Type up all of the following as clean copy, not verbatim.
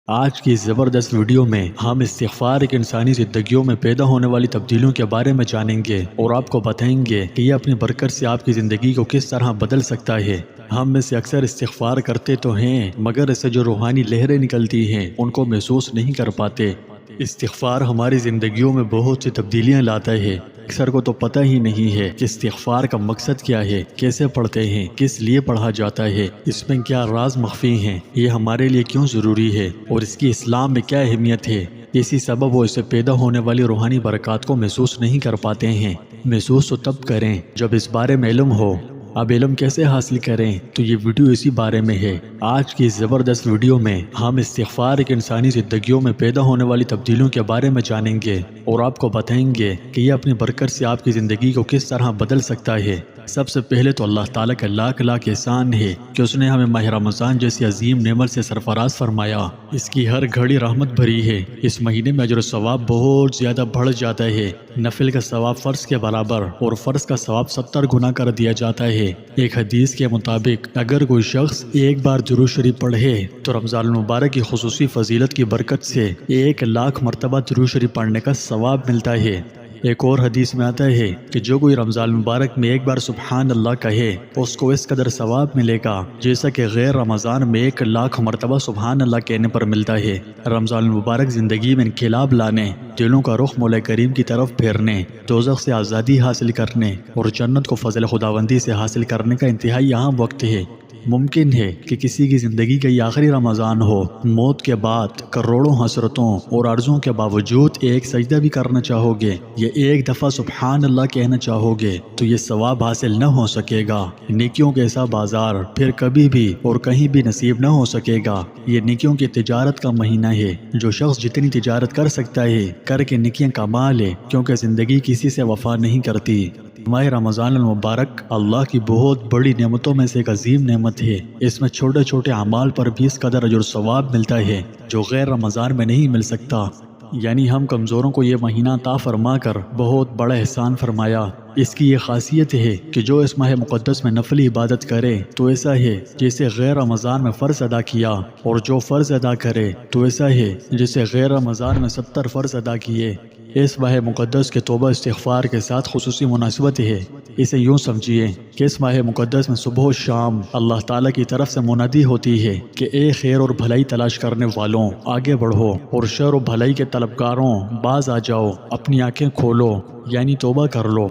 آج کی اس زبردست ویڈیو میں ہم استغفار ایک انسانی زندگیوں میں پیدا ہونے والی تبدیلیوں کے بارے میں جانیں گے اور آپ کو بتائیں گے کہ یہ اپنی برکت سے آپ کی زندگی کو کس طرح بدل سکتا ہے۔ ہم میں سے اکثر استغفار کرتے تو ہیں مگر اس سے جو روحانی لہریں نکلتی ہیں ان کو محسوس نہیں کر پاتے۔ استغفار ہماری زندگیوں میں بہت سی تبدیلیاں لاتا ہے۔ اکثر کو تو پتہ ہی نہیں ہے کہ استغفار کا مقصد کیا ہے، کیسے پڑھتے ہیں، کس لیے پڑھا جاتا ہے، اس میں کیا راز مخفی ہیں، یہ ہمارے لیے کیوں ضروری ہے اور اس کی اسلام میں کیا اہمیت ہے۔ اسی سبب وہ اس سے پیدا ہونے والی روحانی برکات کو محسوس نہیں کر پاتے ہیں۔ محسوس تو تب کریں جب اس بارے میں علم ہو۔ اب علم کیسے حاصل کریں تو یہ ویڈیو اسی بارے میں ہے۔ آج کی اس زبردست ویڈیو میں ہم استغفار ایک انسانی زندگیوں میں پیدا ہونے والی تبدیلیوں کے بارے میں جانیں گے اور آپ کو بتائیں گے کہ یہ اپنی برکت سے آپ کی زندگی کو کس طرح بدل سکتا ہے۔ سب سے پہلے تو اللہ تعالیٰ کا لاکھ لاکھ احسان ہے کہ اس نے ہمیں ماہ رمضان جیسی عظیم نعمت سے سرفراز فرمایا۔ اس کی ہر گھڑی رحمت بھری ہے۔ اس مہینے میں اجر و ثواب بہت زیادہ بڑھ جاتا ہے۔ نفل کا ثواب فرض کے برابر اور فرض کا ثواب 70 گنا کر دیا جاتا ہے۔ ایک حدیث کے مطابق اگر کوئی شخص ایک بار درود شریف پڑھے تو رمضان المبارک کی خصوصی فضیلت کی برکت سے 1,00,000 مرتبہ درود شریف پڑھنے کا ثواب ملتا ہے۔ ایک اور حدیث میں آتا ہے کہ جو کوئی رمضان المبارک میں ایک بار سبحان اللہ کہے اس کو اس قدر ثواب ملے گا جیسا کہ غیر رمضان میں 1,00,000 مرتبہ سبحان اللہ کہنے پر ملتا ہے۔ رمضان المبارک زندگی میں انقلاب لانے، دلوں کا رخ مولا کریم کی طرف پھیرنے، دوزخ سے آزادی حاصل کرنے اور جنت کو فضل خداوندی سے حاصل کرنے کا انتہائی اہم وقت ہے۔ ممکن ہے کہ کسی کی زندگی کا یہ آخری رمضان ہو، موت کے بعد کروڑوں حسرتوں اور عرضوں کے باوجود ایک سجدہ بھی کرنا چاہو گے یا ایک دفعہ سبحان اللہ کہنا چاہو گے تو یہ ثواب حاصل نہ ہو سکے گا۔ نیکیوں کے ایسا بازار پھر کبھی بھی اور کہیں بھی نصیب نہ ہو سکے گا۔ یہ نیکیوں کی تجارت کا مہینہ ہے۔ جو شخص جتنی تجارت کر سکتا ہے کر کے نیکیاں کما لے، کیونکہ زندگی کسی سے وفا نہیں کرتی۔ ماہ رمضان المبارک اللہ کی بہت بڑی نعمتوں میں سے ایک عظیم نعمت ہے۔ اس میں چھوٹے چھوٹے اعمال پر بھی اس قدر اجر و ثواب ملتا ہے جو غیر رمضان میں نہیں مل سکتا۔ یعنی ہم کمزوروں کو یہ مہینہ عطا فرما کر بہت بڑا احسان فرمایا۔ اس کی یہ خاصیت ہے کہ جو اس ماہ مقدس میں نفلی عبادت کرے تو ایسا ہے جیسے غیر رمضان میں فرض ادا کیا، اور جو فرض ادا کرے تو ایسا ہے جیسے غیر رمضان میں 70 فرض ادا کیے۔ اس ماہ مقدس کے توبہ استغفار کے ساتھ خصوصی مناسبت ہے۔ اسے یوں سمجھیے کہ اس ماہ مقدس میں صبح و شام اللہ تعالیٰ کی طرف سے منادی ہوتی ہے کہ اے خیر اور بھلائی تلاش کرنے والوں آگے بڑھو، اور شر و بھلائی کے طلبگاروں باز آ جاؤ، اپنی آنکھیں کھولو، یعنی توبہ کر لو۔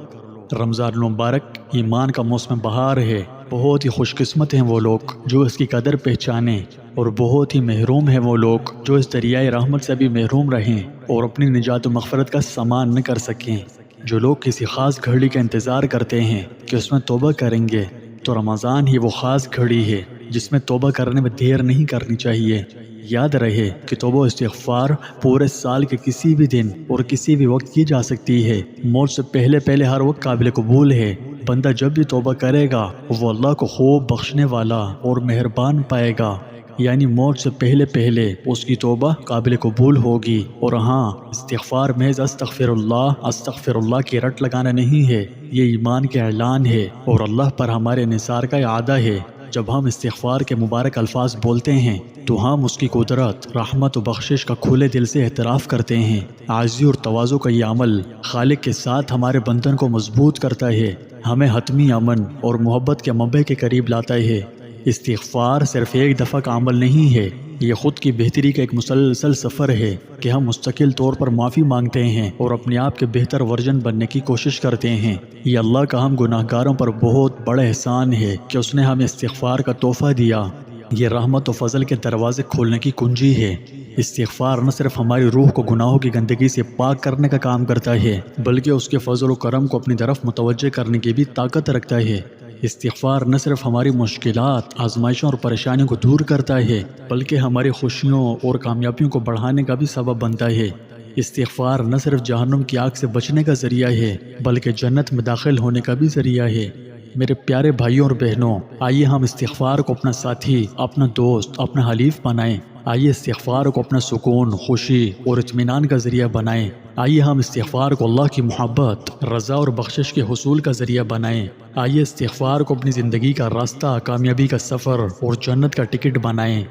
رمضان المبارک ایمان کا موسم بہار ہے۔ بہت ہی خوش قسمت ہیں وہ لوگ جو اس کی قدر پہچانیں، اور بہت ہی محروم ہیں وہ لوگ جو اس دریائے رحمت سے بھی محروم رہیں اور اپنی نجات و مغفرت کا سامان نہ کر سکیں۔ جو لوگ کسی خاص گھڑی کا انتظار کرتے ہیں کہ اس میں توبہ کریں گے، تو رمضان ہی وہ خاص گھڑی ہے جس میں توبہ کرنے میں دیر نہیں کرنی چاہیے۔ یاد رہے کہ توبہ و استغفار پورے سال کے کسی بھی دن اور کسی بھی وقت کی جا سکتی ہے۔ موت سے پہلے پہلے ہر وقت قابل قبول ہے۔ بندہ جب بھی توبہ کرے گا وہ اللہ کو خوب بخشنے والا اور مہربان پائے گا، یعنی موت سے پہلے پہلے اس کی توبہ قابل قبول ہوگی۔ اور ہاں، استغفار محض استغفر اللہ کی رٹ لگانا نہیں ہے، یہ ایمان کے اعلان ہے اور اللہ پر ہمارے انحصار کا اعادہ ہے۔ جب ہم استغفار کے مبارک الفاظ بولتے ہیں تو ہم اس کی قدرت، رحمت و بخشش کا کھلے دل سے اعتراف کرتے ہیں۔ عاجزی اور تواضع کا یہ عمل خالق کے ساتھ ہمارے بندن کو مضبوط کرتا ہے، ہمیں حتمی امن اور محبت کے منبع کے قریب لاتا ہے۔ استغفار صرف ایک دفعہ کا عمل نہیں ہے، یہ خود کی بہتری کا ایک مسلسل سفر ہے کہ ہم مستقل طور پر معافی مانگتے ہیں اور اپنے آپ کے بہتر ورژن بننے کی کوشش کرتے ہیں۔ یہ اللہ کا ہم گناہ گاروں پر بہت بڑا احسان ہے کہ اس نے ہمیں استغفار کا تحفہ دیا۔ یہ رحمت و فضل کے دروازے کھولنے کی کنجی ہے۔ استغفار نہ صرف ہماری روح کو گناہوں کی گندگی سے پاک کرنے کا کام کرتا ہے بلکہ اس کے فضل و کرم کو اپنی طرف متوجہ کرنے کی بھی طاقت رکھتا ہے۔ استغفار نہ صرف ہماری مشکلات، آزمائشوں اور پریشانیوں کو دور کرتا ہے بلکہ ہماری خوشیوں اور کامیابیوں کو بڑھانے کا بھی سبب بنتا ہے۔ استغفار نہ صرف جہنم کی آگ سے بچنے کا ذریعہ ہے بلکہ جنت میں داخل ہونے کا بھی ذریعہ ہے۔ میرے پیارے بھائیوں اور بہنوں، آئیے ہم استغفار کو اپنا ساتھی، اپنا دوست، اپنا حلیف بنائیں۔ آئیے استغفار کو اپنا سکون، خوشی اور اطمینان کا ذریعہ بنائیں۔ آئیے ہم استغفار کو اللہ کی محبت، رضا اور بخشش کے حصول کا ذریعہ بنائیں۔ آئیے استغفار کو اپنی زندگی کا راستہ، کامیابی کا سفر اور جنت کا ٹکٹ بنائیں۔